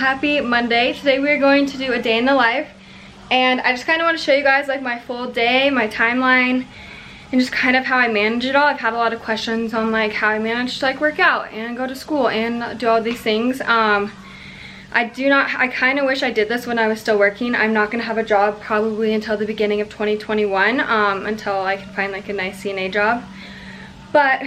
happy Monday. Today we're going to do a day in the life, and I just kind of want to show you guys like my full day, my timeline, and just kind of how I manage it all. I've had a lot of questions on like how I manage to like work out and go to school and do all these things. I kind of wish I did this when I was still working. I'm not going to have a job probably until the beginning of 2021, until I can find like a nice CNA job. But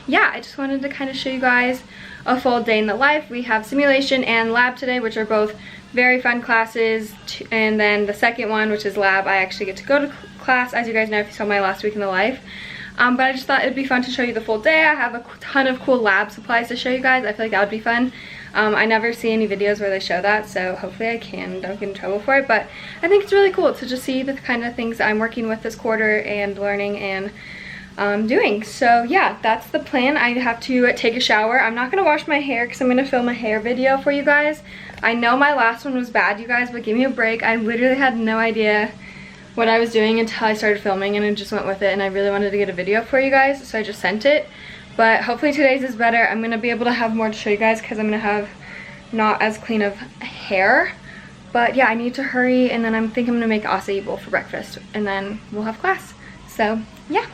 yeah, I just wanted to kind of show you guys a full day in the life. We have simulation and lab today, which are both very fun classes, and then the second one, which is lab, I actually get to go to class, as you guys know if you saw my last week in the life. But I just thought it'd be fun to show you the full day. I have a ton of cool lab supplies to show you guys. I feel like that would be fun. I never see any videos where they show that, so hopefully I can. Don't get in trouble for it, but I think it's really cool to just see the kind of things I'm working with this quarter and learning and doing. So yeah, that's the plan. I have to take a shower. I'm not gonna wash my hair because I'm gonna film a hair video for you guys. I know my last one was bad, you guys, but give me a break. I literally had no idea what I was doing until I started filming, and I just went with it, and I really wanted to get a video for you guys, so I just sent it. But hopefully today's is better. I'm gonna be able to have more to show you guys because I'm gonna have not as clean of hair. But yeah, I need to hurry, and then I'm gonna make acai bowl for breakfast, and then we'll have class. So yeah.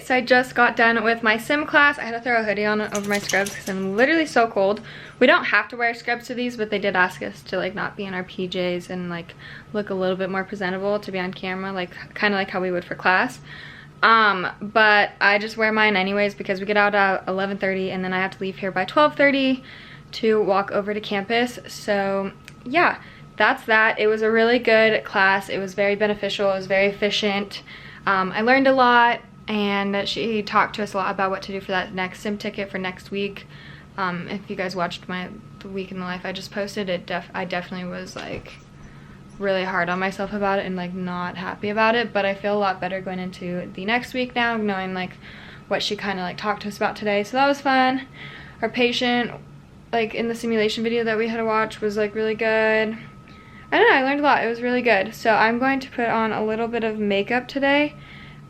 So I just got done with my sim class. I had to throw a hoodie on over my scrubs because I'm literally so cold. We don't have to wear scrubs to these, but they did ask us to like not be in our PJs and like look a little bit more presentable to be on camera, like kind of like how we would for class. But I just wear mine anyways because we get out at 11:30 and then I have to leave here by 12:30 to walk over to campus. So yeah, that's that. It was a really good class. It was very beneficial. It was very efficient. I learned a lot. And she talked to us a lot about what to do for that next sim ticket for next week. If you guys watched the week in the life I just posted, I definitely was like really hard on myself about it and like not happy about it. But I feel a lot better going into the next week now, knowing like what she kind of like talked to us about today. So that was fun. Our patient, like in the simulation video that we had to watch, was like really good. I don't know, I learned a lot. It was really good. So I'm going to put on a little bit of makeup today.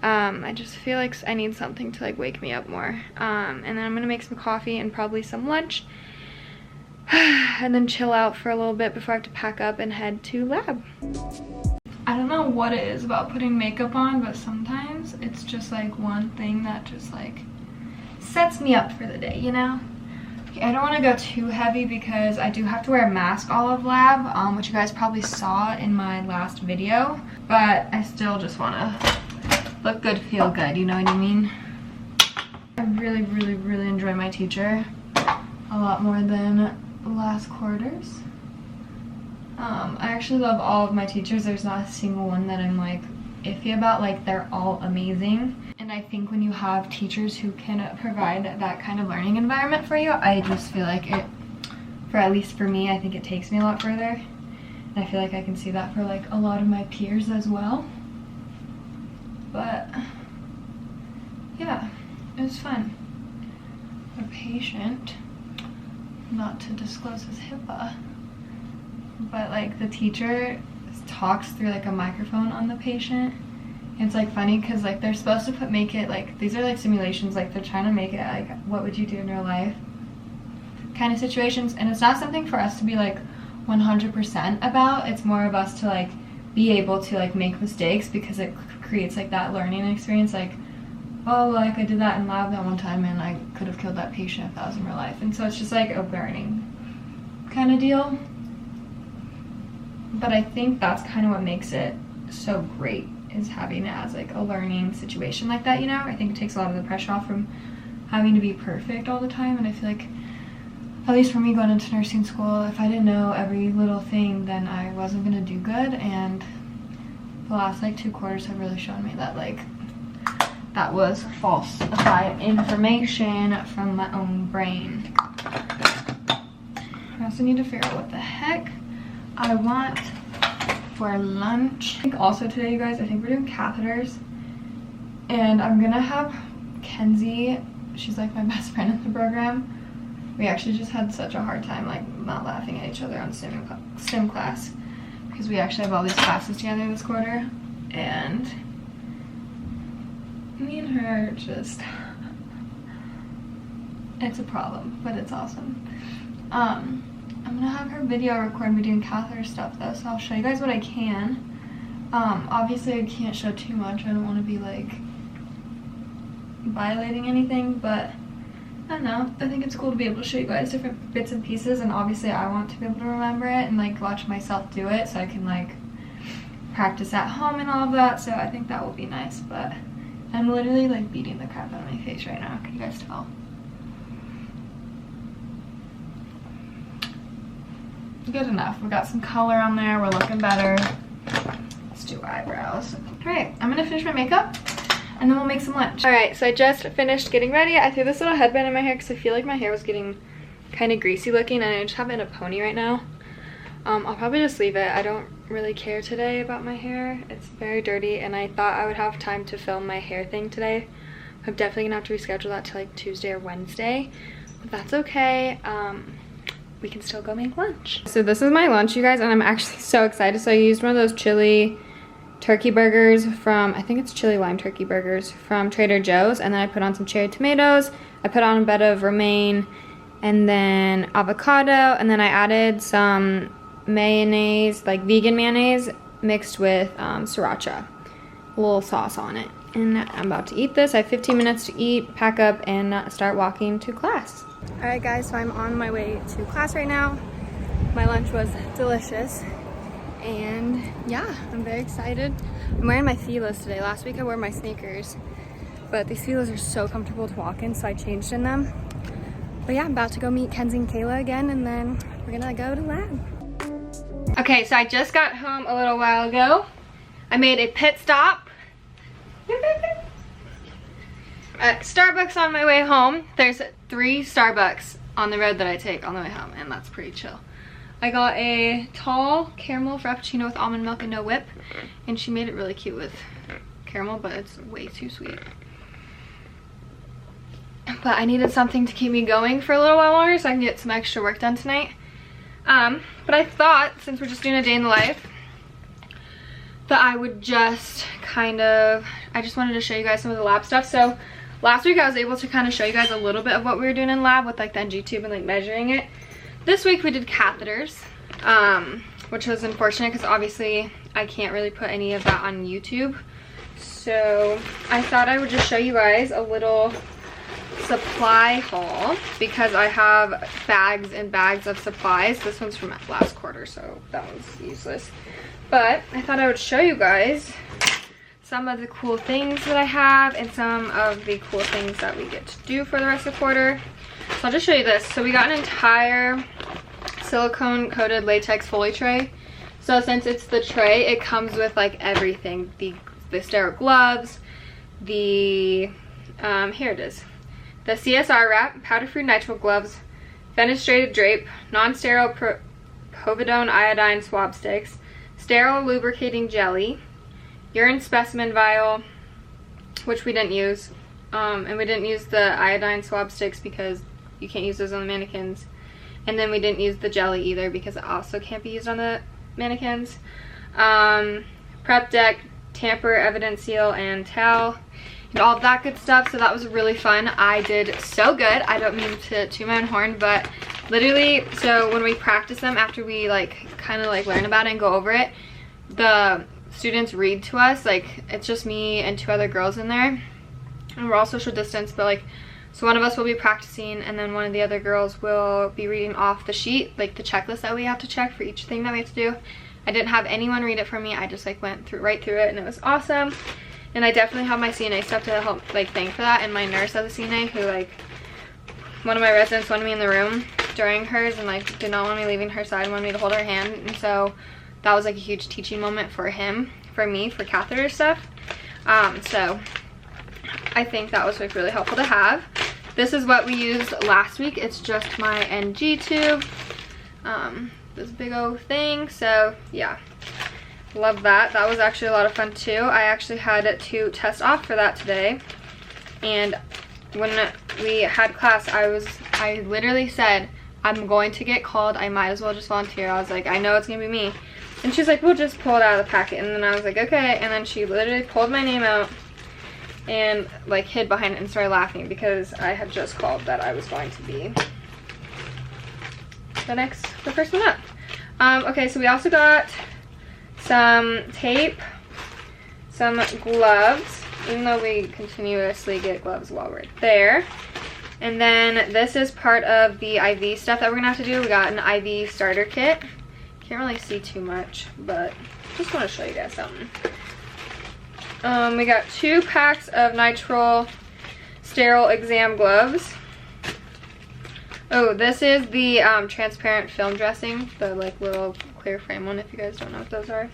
I just feel like I need something to like wake me up more. And then I'm gonna make some coffee and probably some lunch and then chill out for a little bit before I have to pack up and head to lab. I don't know what it is about putting makeup on, but sometimes it's just like one thing that just like sets me up for the day, you know? Okay, I don't want to go too heavy because I do have to wear a mask all of lab, which you guys probably saw in my last video, but I still just want to look good, feel good, you know what I mean? I really, really, really enjoy my teacher a lot more than last quarters. I actually love all of my teachers. There's not a single one that I'm like iffy about. Like, they're all amazing. And I think when you have teachers who can provide that kind of learning environment for you, I just feel like it, for at least for me, I think it takes me a lot further. And I feel like I can see that for like a lot of my peers as well. But yeah, it was fun. A patient, not to disclose his HIPAA, but like the teacher talks through like a microphone on the patient. And it's like funny because like they're supposed to make it like, these are like simulations, like they're trying to make it like what would you do in your life kind of situations, and it's not something for us to be like 100% about. It's more of us to like be able to like make mistakes because it creates like that learning experience, like, oh, like I did that in lab that one time and I could have killed that patient if that was in real life. And so it's just like a learning kind of deal. But I think that's kind of what makes it so great, is having it as like a learning situation like that, you know? I think it takes a lot of the pressure off from having to be perfect all the time. And I feel like, at least for me going into nursing school, if I didn't know every little thing, then I wasn't gonna do good. And the last like 2 quarters have really shown me that like that was falsified information from my own brain. I also need to figure out what the heck I want for lunch. I think also today, you guys, I think we're doing catheters. And I'm gonna have Kenzie, she's like my best friend in the program. We actually just had such a hard time like not laughing at each other on sim class because we actually have all these classes together this quarter, and me and her just, it's a problem, but it's awesome. I'm gonna have her video record me doing catheter stuff though, so I'll show you guys what I can. Obviously I can't show too much, I don't want to be like violating anything, but I don't know, I think it's cool to be able to show you guys different bits and pieces, and obviously I want to be able to remember it and like watch myself do it so I can like practice at home and all of that, so I think that will be nice. But I'm literally like beating the crap out of my face right now, can you guys tell? Good enough, we got some color on there, we're looking better. Let's do eyebrows. Alright, I'm gonna finish my makeup and then we'll make some lunch. Alright, so I just finished getting ready. I threw this little headband in my hair because I feel like my hair was getting kind of greasy looking, and I just have it in a pony right now. I'll probably just leave it. I don't really care today about my hair. It's very dirty, and I thought I would have time to film my hair thing today. I'm definitely gonna have to reschedule that to like Tuesday or Wednesday, but that's okay. We can still go make lunch. So this is my lunch, you guys, and I'm actually so excited. So I used one of those chili turkey burgers from, I think it's chili lime turkey burgers from Trader Joe's, and then I put on some cherry tomatoes. I put on a bit of romaine and then avocado, and then I added some mayonnaise, like vegan mayonnaise mixed with sriracha, a little sauce on it. And I'm about to eat this. I have 15 minutes to eat, pack up, and start walking to class. All right guys, so I'm on my way to class right now. My lunch was delicious. And yeah, I'm very excited. I'm wearing my Filas today. Last week I wore my sneakers, but these Filas are so comfortable to walk in, so I changed in them. But yeah, I'm about to go meet Kenzie and Kayla again, and then we're gonna go to lab. Okay, so I just got home a little while ago. I made a pit stop at Starbucks on my way home. There's 3 Starbucks on the road that I take on the way home, and that's pretty chill. I got a tall caramel frappuccino with almond milk and no whip, and she made it really cute with caramel, but it's way too sweet. But I needed something to keep me going for a little while longer so I can get some extra work done tonight. But I thought, since we're just doing a day in the life, that I would just I just wanted to show you guys some of the lab stuff. So last week I was able to kind of show you guys a little bit of what we were doing in lab with like the NG tube and like measuring it. This week we did catheters, which was unfortunate because obviously I can't really put any of that on YouTube. So I thought I would just show you guys a little supply haul because I have bags and bags of supplies. This one's from last quarter, so that was useless. But I thought I would show you guys some of the cool things that I have and some of the cool things that we get to do for the rest of the quarter. So I'll just show you this. So we got an entire silicone coated latex Foley tray. So since it's the tray, it comes with like everything. The sterile gloves, the, here it is. The CSR wrap, powder-free nitrile gloves, fenestrated drape, non-sterile povidone iodine swab sticks, sterile lubricating jelly, urine specimen vial, which we didn't use, and we didn't use the iodine swab sticks because you can't use those on the mannequins, and then we didn't use the jelly either because it also can't be used on the mannequins. Prep deck, tamper evidence seal, and towel, and all of that good stuff. So that was really fun. I did so good. I don't mean to toot my own horn, but literally, so when we practice them after we like kind of like learn about it and go over it, the students read to us. Like, it's just me and 2 other girls in there, and we're all social distance, but like, so one of us will be practicing and then one of the other girls will be reading off the sheet, like the checklist that we have to check for each thing that we have to do. I didn't have anyone read it for me. I just like went right through it, and it was awesome. And I definitely have my CNA stuff to help like thank for that, and my nurse at the CNA, who like, one of my residents wanted me in the room during hers and like did not want me leaving her side, wanted me to hold her hand, and so that was like a huge teaching moment for him, for me, for catheter stuff. So I think that was like really helpful to have. This is what we used last week. It's just my NG tube. this big old thing. So yeah, love that. That was actually a lot of fun too. I actually had to test off for that today, and when we had class, I literally said, I'm going to get called, I might as well just volunteer. I was like, I know it's gonna be me. And she's like, we'll just pull it out of the packet. And then I was like, okay. And then she literally pulled my name out and like hid behind it and started laughing because I had just called that I was going to be the first one up. Okay, so we also got some tape, some gloves, even though we continuously get gloves while we're there. And then this is part of the IV stuff that we're gonna have to do. We got an IV starter kit. Can't really see too much, but just want to show you guys something. We got 2 packs of nitrile sterile exam gloves. Oh, this is the transparent film dressing, the like little clear frame one, if you guys don't know what those are.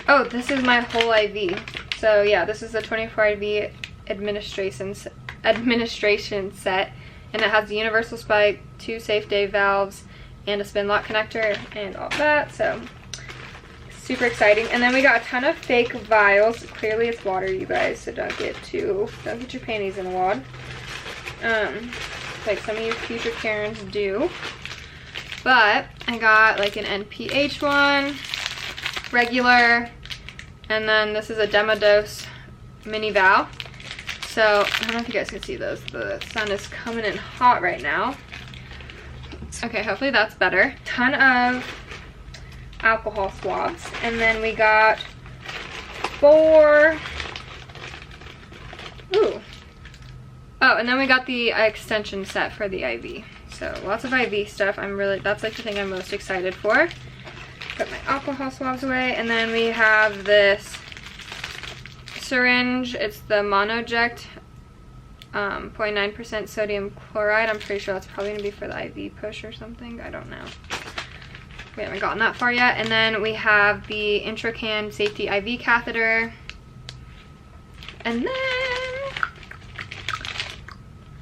Oh, this is my whole IV. So yeah, this is the 24 IV administration set, and it has the universal spike, 2 safe day valves, and a spin lock connector and all that. So super exciting. And then we got a ton of fake vials. Clearly it's water, you guys, so don't get your panties in a wad, like some of you future Karens do. But I got like an NPH one, regular, and then this is a demo dose mini valve. So I don't know if you guys can see those. The sun is coming in hot right now. Okay, hopefully that's better. Ton of alcohol swabs. And then we got 4. Ooh. Oh, and then we got the extension set for the IV. So lots of IV stuff. That's like the thing I'm most excited for. Put my alcohol swabs away. And then we have this syringe. It's the Monoject 0.9% sodium chloride. I'm pretty sure that's probably going to be for the IV push or something. I don't know. We haven't gotten that far yet. And then we have the Intracan safety IV catheter. And then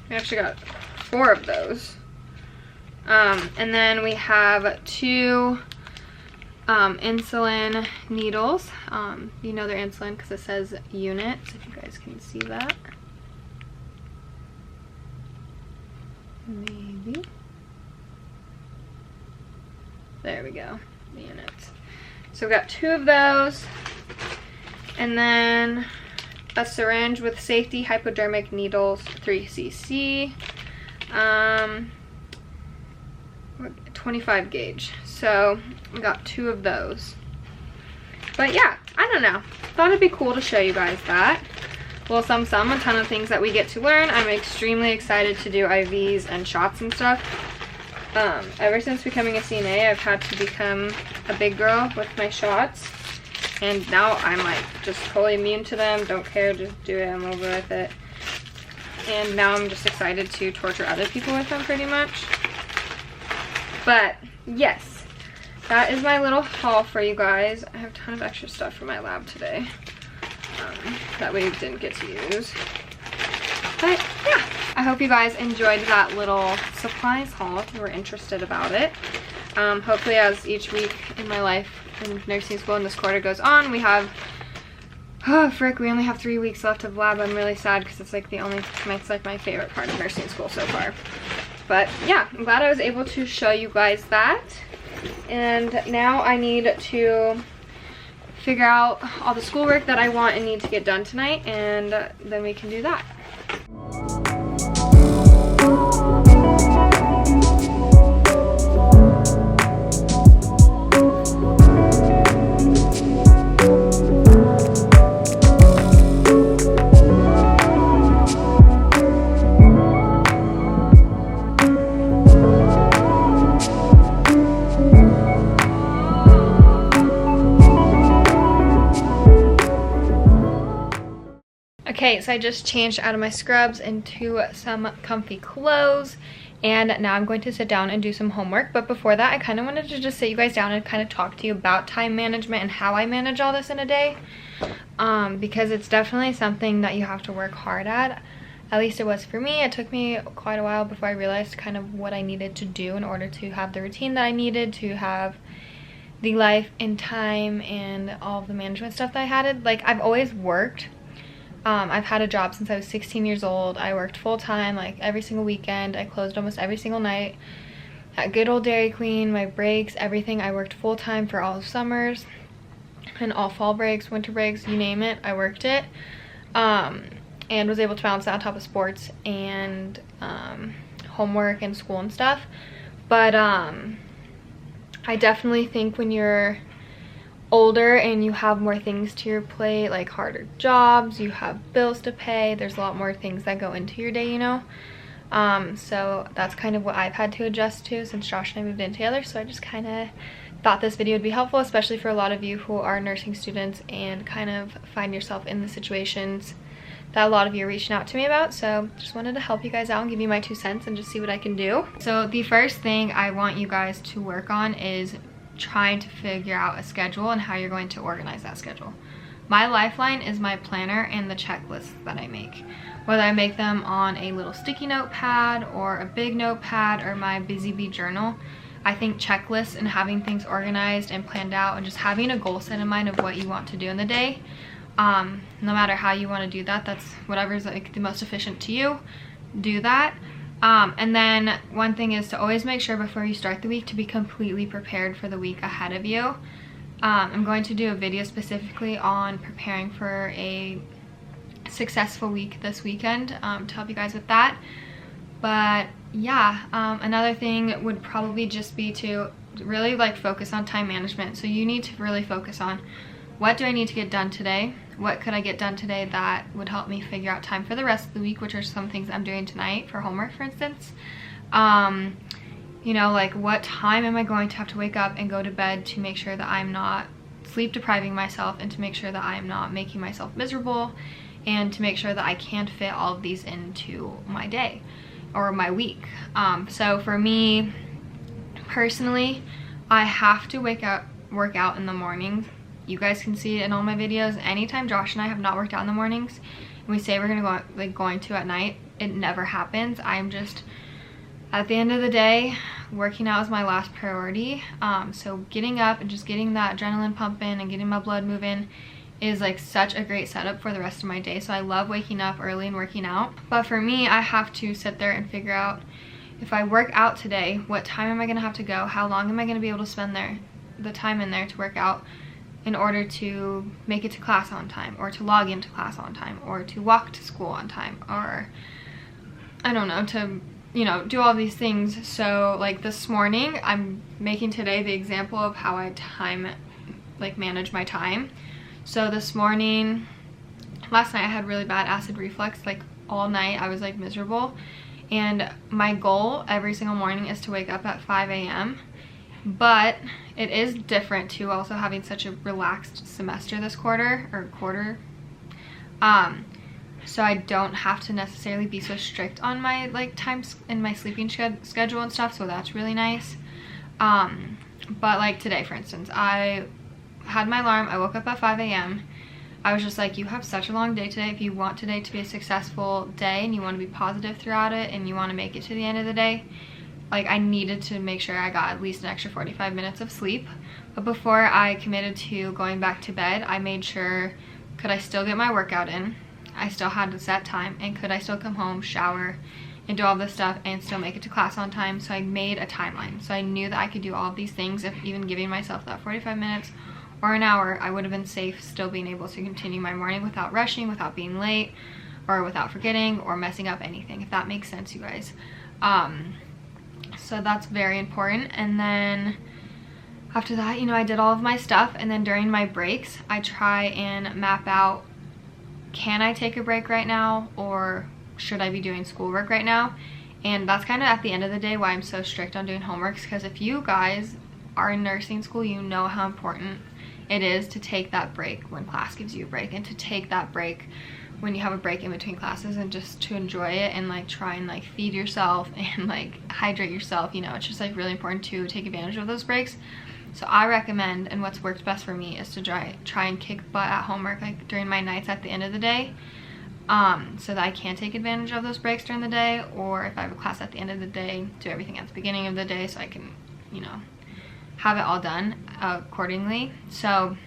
we actually got 4 of those. And then we have 2 insulin needles. You know they're insulin because it says units, if you guys can see that. Maybe. There we go, the units. So we got 2 of those. And then a syringe with safety hypodermic needles, 3 cc. 25 gauge. So we got 2 of those. But yeah, I don't know. Thought it'd be cool to show you guys that. Well, a ton of things that we get to learn. I'm extremely excited to do IVs and shots and stuff. Ever since becoming a CNA, I've had to become a big girl with my shots. And now I'm like just totally immune to them. Don't care, just do it, I'm over with it. And now I'm just excited to torture other people with them pretty much. But yes, that is my little haul for you guys. I have a ton of extra stuff for my lab today that we didn't get to use. But yeah, I hope you guys enjoyed that little supplies haul if you were interested about it. Hopefully as each week in my life in nursing school and this quarter goes on, we have, oh frick, we only have 3 weeks left of lab. I'm really sad because it's like it's like my favorite part of nursing school so far. But yeah, I'm glad I was able to show you guys that. And now I need to figure out all the schoolwork that I want and need to get done tonight, and then we can do that. Okay, so I just changed out of my scrubs into some comfy clothes, and now I'm going to sit down and do some homework. But before that, I kind of wanted to just sit you guys down and kind of talk to you about time management and how I manage all this in a day, because it's definitely something that you have to work hard at At least it was for me. It took me quite a while before I realized kind of what I needed to do in order to have the routine that I needed, to have the life and time and all of the management stuff that I had. Like, I've always worked. I've had a job since I was 16 years old. I worked full-time, like every single weekend. I closed almost every single night at good old Dairy Queen. My breaks, everything, I worked full-time for all summers and all fall breaks, winter breaks, you name it, I worked it. And was able to balance that on top of sports and homework and school and stuff. But I definitely think when you're older and you have more things to your plate, like harder jobs, you have bills to pay, there's a lot more things that go into your day, you know. So that's kind of what I've had to adjust to since Josh and I moved in together. So I just kind of thought this video would be helpful, especially for a lot of you who are nursing students and kind of find yourself in the situations that a lot of you are reaching out to me about. So just wanted to help you guys out and give you my 2 cents and just see what I can do. So the first thing I want you guys to work on is trying to figure out a schedule and how you're going to organize that schedule. My lifeline is my planner and the checklists that I make. Whether I make them on a little sticky notepad or a big notepad or my Busy Bee journal, I think checklists and having things organized and planned out and just having a goal set in mind of what you want to do in the day, no matter how you want to do that, that's whatever's like the most efficient to you, do that. And then one thing is to always make sure before you start the week to be completely prepared for the week ahead of you. I'm going to do a video specifically on preparing for a successful week this weekend to help you guys with that. But yeah, another thing would probably just be to really like focus on time management. So you need to really focus on, what do I need to get done today? What could I get done today that would help me figure out time for the rest of the week, which are some things I'm doing tonight for homework, for instance. You know, like what time am I going to have to wake up and go to bed to make sure that I'm not sleep depriving myself, and to make sure that I'm not making myself miserable, and to make sure that I can fit all of these into my day or my week. So for me personally, I have to work out in the mornings. You guys can see it in all my videos. Anytime Josh and I have not worked out in the mornings and we say we're going to at night, it never happens. I'm just, at the end of the day, working out is my last priority. So getting up and just getting that adrenaline pumping and getting my blood moving is like such a great setup for the rest of my day. So I love waking up early and working out. But for me, I have to sit there and figure out, if I work out today, what time am I gonna have to go? How long am I gonna be able to spend the time in there to work out in order to make it to class on time, or to log into class on time, or to walk to school on time, or I don't know, to, you know, do all these things. So like this morning, I'm making today the example of how I manage my time. So this morning, last night I had really bad acid reflux, like all night I was like miserable, and my goal every single morning is to wake up at 5 a.m. But it is different too, also having such a relaxed semester this quarter. So I don't have to necessarily be so strict on my like times in my sleeping schedule and stuff, so that's really nice. But like today, for instance, I had my alarm, I woke up at 5 a.m. I was just like, you have such a long day today. If you want today to be a successful day and you want to be positive throughout it and you want to make it to the end of the day, like I needed to make sure I got at least an extra 45 minutes of sleep. But before I committed to going back to bed, I made sure, could I still get my workout in? I still had a set time, and could I still come home, shower, and do all this stuff and still make it to class on time? So I made a timeline. So I knew that I could do all of these things. If even giving myself that 45 minutes or an hour, I would have been safe still being able to continue my morning without rushing, without being late, or without forgetting or messing up anything, if that makes sense, you guys. So that's very important. And then after that, you know, I did all of my stuff, and then during my breaks, I try and map out, can I take a break right now, or should I be doing schoolwork right now? And that's kind of at the end of the day why I'm so strict on doing homeworks, because if you guys are in nursing school, you know how important it is to take that break when class gives you a break, and to take that break when you have a break in between classes, and just to enjoy it and like try and like feed yourself and like hydrate yourself. You know, it's just like really important to take advantage of those breaks. So I recommend, and what's worked best for me is to try and kick butt at homework like during my nights at the end of the day. so that I can take advantage of those breaks during the day, or if I have a class at the end of the day, do everything at the beginning of the day so I can, you know, have it all done accordingly. So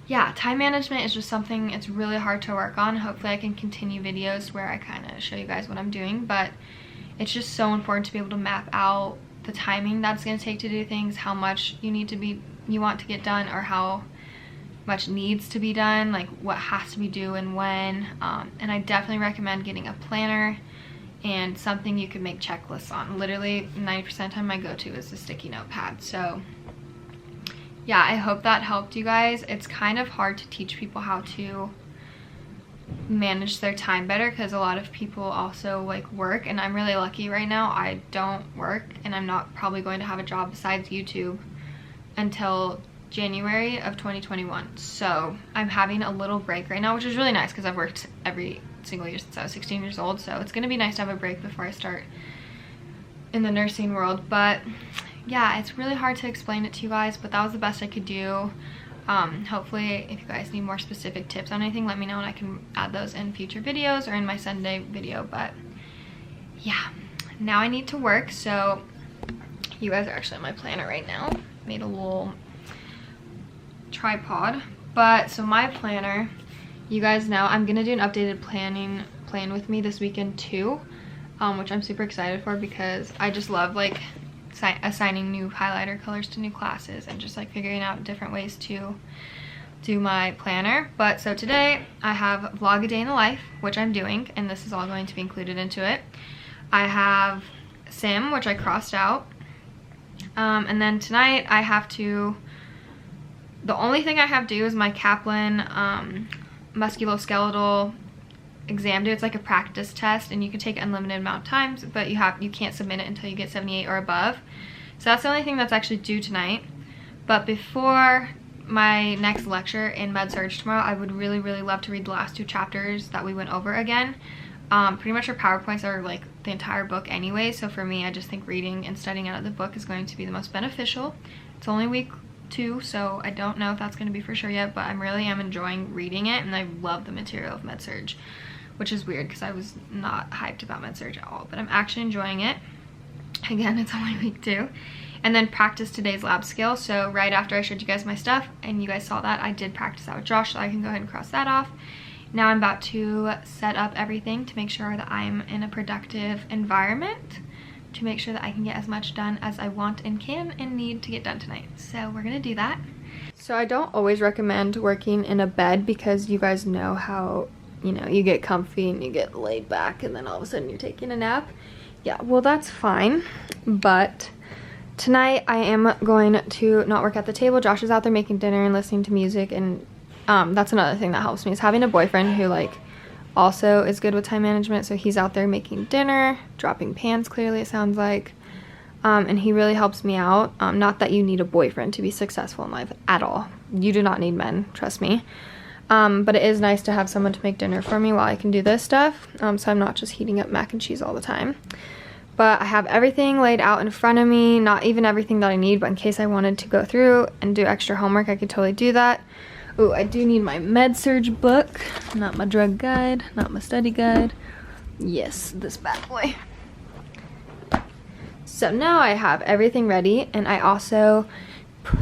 yeah, time management is just something it's really hard to work on. Hopefully I can continue videos where I kind of show you guys what I'm doing, but it's just so important to be able to map out the timing that's going to take to do things, how much you want to get done, or how much needs to be done, like what has to be due and when. And I definitely recommend getting a planner and something you can make checklists on. Literally 90% of the time my go-to is the sticky notepad. So yeah, I hope that helped you guys. It's kind of hard to teach people how to manage their time better because a lot of people also like work, and I'm really lucky right now. I don't work, and I'm not probably going to have a job besides YouTube until January of 2021. So I'm having a little break right now, which is really nice because I've worked every single year since I was 16 years old. So it's going to be nice to have a break before I start in the nursing world. But yeah, it's really hard to explain it to you guys, but that was the best I could do. Hopefully if you guys need more specific tips on anything, let me know and I can add those in future videos or in my Sunday video. But yeah, now I need to work. So you guys are actually on my planner right now. Made a little tripod. But so my planner, you guys know I'm gonna do an updated plan with me this weekend too, which I'm super excited for because I just love like assigning new highlighter colors to new classes and just like figuring out different ways to do my planner. But so today I have vlog a day in the life, which I'm doing, and this is all going to be included into it. I have sim, which I crossed out, and then tonight I have to, the only thing I have to do is my Kaplan musculoskeletal exam. It's like a practice test, and you can take unlimited amount of times, but you can't submit it until you get 78 or above. So that's the only thing that's actually due tonight. But before my next lecture in med surg tomorrow, I would really love to read the last 2 chapters that we went over again. Pretty much our PowerPoints are like the entire book anyway, so for me I just think reading and studying out of the book is going to be the most beneficial. It's only week 2, so I don't know if that's going to be for sure yet, but I really am enjoying reading it, and I love the material of med surg, which is weird because I was not hyped about med surg at all, but I'm actually enjoying it. Again, it's only week 2. And then practice today's lab skill. So right after I showed you guys my stuff and you guys saw that, I did practice that with Josh, so I can go ahead and cross that off. Now I'm about to set up everything to make sure that I'm in a productive environment, to make sure that I can get as much done as I want and can and need to get done tonight. So we're gonna do that. So I don't always recommend working in a bed because you guys know how, you know, you get comfy and you get laid back and then all of a sudden you're taking a nap. Yeah, well that's fine, but tonight I am going to not work at the table. Josh is out there making dinner and listening to music, and that's another thing that helps me is having a boyfriend who like also is good with time management. So he's out there making dinner, dropping pans clearly it sounds like, and he really helps me out. Not that you need a boyfriend to be successful in life at all. You do not need men, trust me. But it is nice to have someone to make dinner for me while I can do this stuff, so I'm not just heating up mac and cheese all the time. But I have everything laid out in front of me, not even everything that I need, but in case I wanted to go through and do extra homework, I could totally do that. Ooh, I do need my med surg book, not my drug guide, not my study guide. Yes, this bad boy. So now I have everything ready, and I also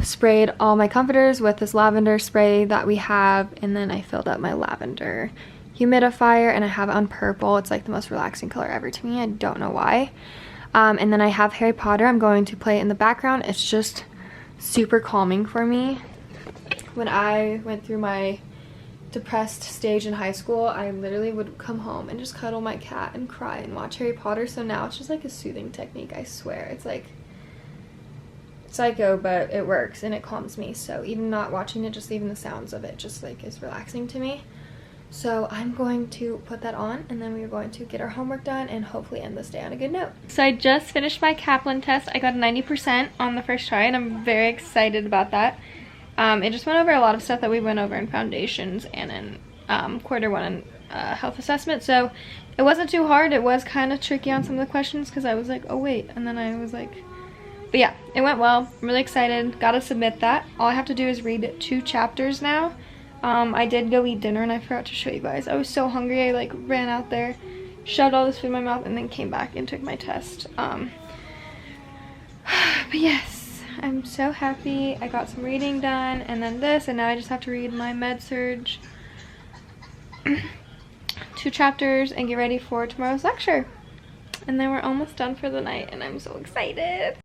sprayed all my comforters with this lavender spray that we have, and then I filled up my lavender humidifier, and I have it on purple. It's like the most relaxing color ever to me. I don't know why. And then I have Harry Potter. I'm going to play it in the background. It's just super calming for me. When I went through my depressed stage in high school, I literally would come home and just cuddle my cat and cry and watch Harry Potter. So now it's just like a soothing technique, I swear. It's like psycho, but it works and it calms me. So even not watching it, just even the sounds of it just like is relaxing to me. So I'm going to put that on, and then we're going to get our homework done and hopefully end this day on a good note. So I just finished my Kaplan test. I got a 90% on the first try, and I'm very excited about that. It just went over a lot of stuff that we went over in foundations and in quarter 1 health assessment. So it wasn't too hard. It was kind of tricky on some of the questions because I was like, oh wait, and then I was like, but yeah, it went well. I'm really excited. Gotta submit that. All I have to do is read 2 chapters now. I did go eat dinner and I forgot to show you guys. I was so hungry, I like ran out there, shoved all this food in my mouth, and then came back and took my test. But yes, I'm so happy. I got some reading done and then this, and now I just have to read my med-surg 2 chapters and get ready for tomorrow's lecture. And then we're almost done for the night and I'm so excited.